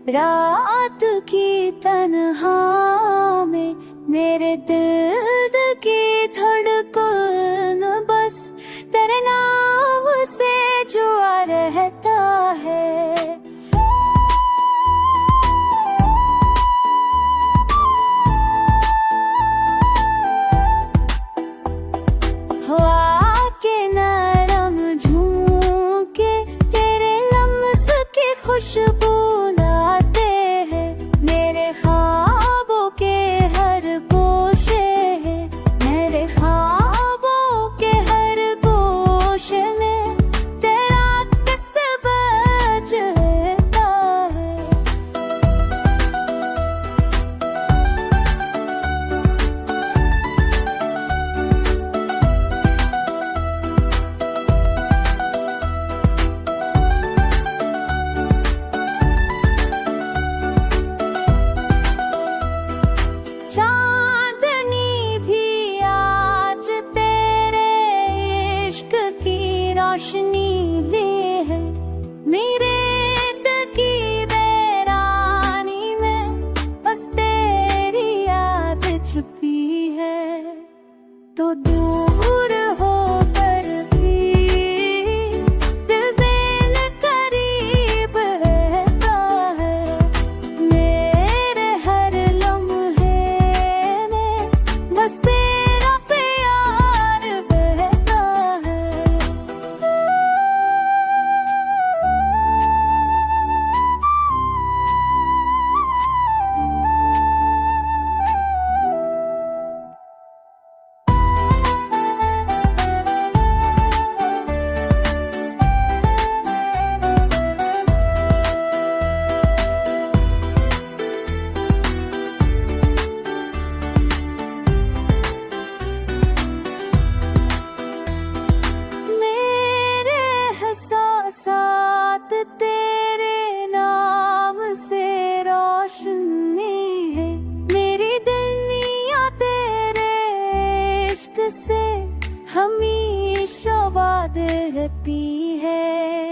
रात की तन्हा में मेरे दिल की धड़कन बस तेरे नाम से जुआ रहता है। हवा के नरम झोंके तेरे लम्स की खुशबू लाते हैं, मेरे ख्वाबों के हर गोशे हैं, मेरे ख्वाबों के हर गोशे में तेरा किस बजता है। चांदनी भी आज तेरे इश्क की रोशनी ले है, मेरे दिल की वीरानी में बस तेरी याद छुपी है। तो दूर होकर भी दिल बेल करीब रहता है, मेरे हर लम्हे में बस तेरा प्यार बहता है। साथ तेरे नाम से रोशनी है, मेरी दुनिया तेरे इश्क से हमेशा वाद रहती है।